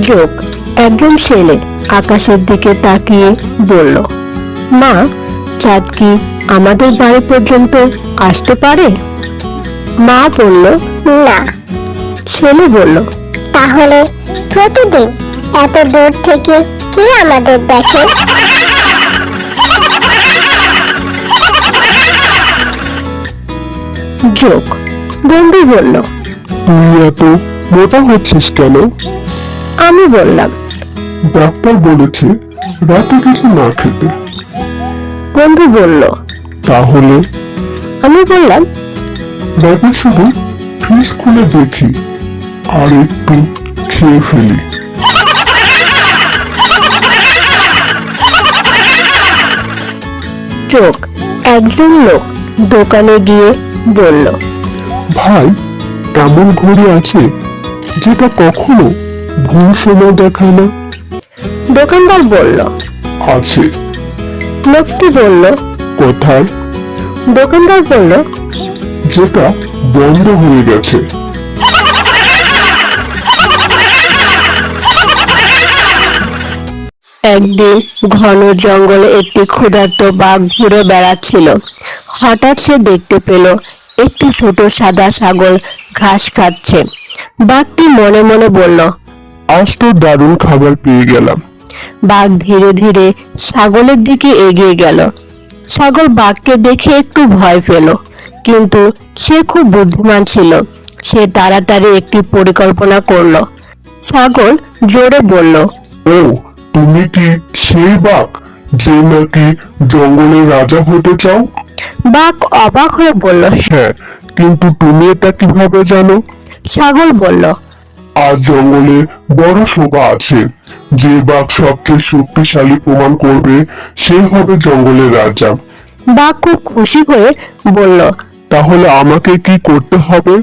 যোগ একজন ছেলে আকাশের দিকে তাকিয়ে বলল, মা, চাঁদ কি আমাদের বাড়ি পর্যন্ত আসতে পারে? মা বলল, না। ছেলে বলল, তাহলে প্রতিদিন এত দূর থেকে কে আমাদের দেখে? যোগ বন্ধু বলল, তুই এত মোটা হচ্ছিস কেন? আমি বললাম, ডাক্তার বলেছে রাতে কিছু না খেতে। বন্ধু বলল, তাহলে? আমি বললাম, রাতে শুধু ফ্রিজ খুলে দেখি আর একটু খেয়ে ফেলি। যোগ একজন লোক দোকানে গিয়ে বলল, ভাই, এমন ঘড়ি আছে যেটা কখনো ভুল সময় দেখায় না? দোকানদার বলল, আছে। লোকটি বলল, কোথায়? দোকানদার বলল, যেটা বন্ধ হয়ে গেছে। একদিন ঘন জঙ্গলে একটি ক্ষুধার্ত বাঘ ঘুরে বেড়াচ্ছিল। হঠাৎ সে দেখতে পেল একটি ছোট সাদা ছাগল ঘাস খাচ্ছে। বাঘটি মনে মনে বলল, আজ তো দারুণ খাবার পেয়ে গেলাম। বাঘ ধীরে ধীরে ছাগলের দিকে এগিয়ে গেল। ছাগল বাঘকে দেখে একটু ভয় পেল, কিন্তু সে খুব বুদ্ধিমান ছিল। সে তাড়াতাড়ি একটি পরিকল্পনা করলো। ছাগল জোরে বলল, ও, তুমি কি সেই বাঘ যে নাকি জঙ্গলের রাজা হতে চাও? বাঘ অবাক হয়ে বলল, হ্যাঁ, কিন্তু তুমি এটা কিভাবে জানো? ছাগল বলল, আজ জঙ্গলে বড় সভা আছে। যে বাঘ সবচেয়ে শক্তিশালী প্রমাণ করবে সে হবে জঙ্গলের রাজা। বাঘ খুব খুশি হয়ে বলল, তাহলে আমাকে কি করতে হবে?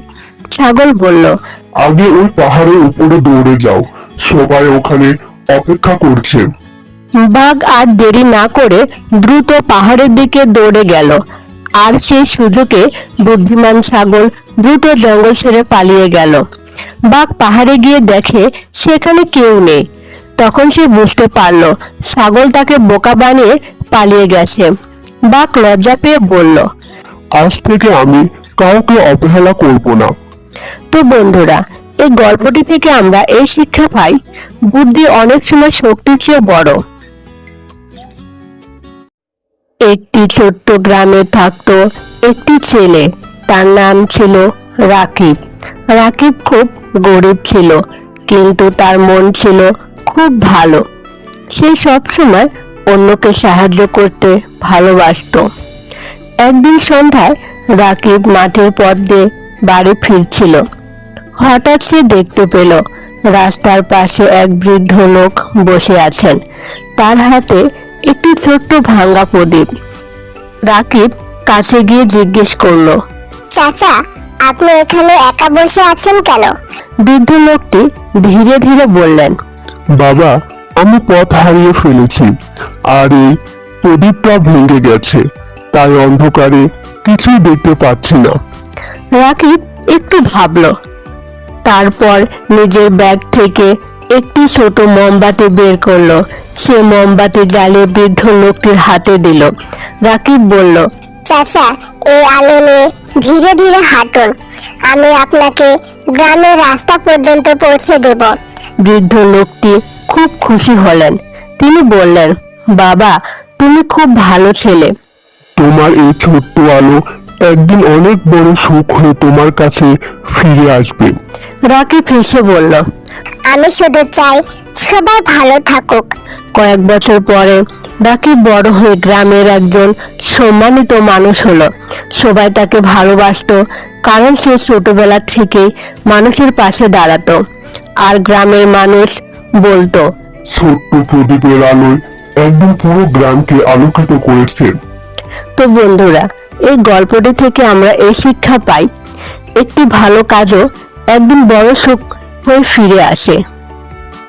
ছাগল বলল, আগে ওই পাহাড়ের উপরে দৌড়ে যাও, সবাই ওখানে অপেক্ষা করছে। বাঘ আর দেরি না করে দ্রুত পাহাড়ের দিকে দৌড়ে গেল। আর সেই সুযোগে বুদ্ধিমান ছাগল দ্রুত জঙ্গল ছেড়ে পালিয়ে গেল। বাঘ পাহাড়ে গিয়ে দেখে সেখানে কেউ নেই। তখন সে বুঝতে পারল ছাগল তাকে বোকা বানিয়ে পালিয়ে গেছে। বাঘ লজ্জা পেয়ে বলল, আজ থেকে আমি কাউকে অবহেলা করব না। তো বন্ধুরা, এই গল্পটি থেকে আমরা এই শিক্ষা পাই, বুদ্ধি অনেক সময় শক্তির চেয়ে বড়। একটি ছোট্ট গ্রামে থাকতো একটি ছেলে, তার নাম ছিল রাকিব। রাকিব খুব গরিব ছিল, কিন্তু তার মন ছিল খুব ভালো। সে সবসময় অন্যকে সাহায্য করতে ভালোবাসতো। একদিন সন্ধ্যায় রাকিব মাঠের পথ দিয়ে বাড়ি ফিরছিল। হঠাৎ সে দেখতে পেল রাস্তার পাশে এক বৃদ্ধ লোক বসে আছেন। তার হাতে একটি ছোট্ট ভাঙা প্রদীপ। রাকিব কাছে গিয়ে জিজ্ঞেস করলো, চাচা, আপনি এখানে একা বসে আছেন কেন? বৃদ্ধ লোকটি ধীরে ধীরে বললেন, বাবা, আমি পথ হারিয়ে ফেলেছি আর এই প্রদীপটা ভেঙে গেছে, তাই অন্ধকারে কিছুই দেখতে পাচ্ছি না। রাকিব একটু ভাবলো, তারপর নিজের ব্যাগ থেকে একটি ছোট মোমবাতি বের করলো। সে মোমবাতি জ্বালিয়ে বৃদ্ধ লোকটির হাতে দিল। রাকিব বলল, চাচা, এই আলো নিয়ে ধীরে ধীরে হাঁটুন, আমি আপনাকে গ্রামের রাস্তা পর্যন্ত পৌঁছে দেব। বৃদ্ধ লোকটি খুব খুশি হলেন। তিনি বললেন, বাবা, তুমি খুব ভালো ছেলে। তোমার এই ছোট্ট আলো একদিন অনেক বড় সুখ হয়ে তোমার কাছে ফিরে আসবে। রাকিব হেসে বলল, আমি শুধু চাই সবাই ভালো থাকুক। কয়েক বছর পরে রাকিব বড় হয়ে গ্রামের একজন সম্মানিত মানুষ হলো। সবাই তাকে ভালোবাসতো, কারণ সে ছোটবেলা থেকেই মানুষের পাশে দাঁড়াতো। আর গ্রামের মানুষ বলতো, ছোট্ট প্রদীপের আলোয় একদিন পুরো গ্রামকে আলোকিত করেছে। তো বন্ধুরা, এই গল্পটি থেকে আমরা এই শিক্ষা পাই, একটি ভালো কাজও একদিন বড় সুখ হয়ে ফিরে আসে।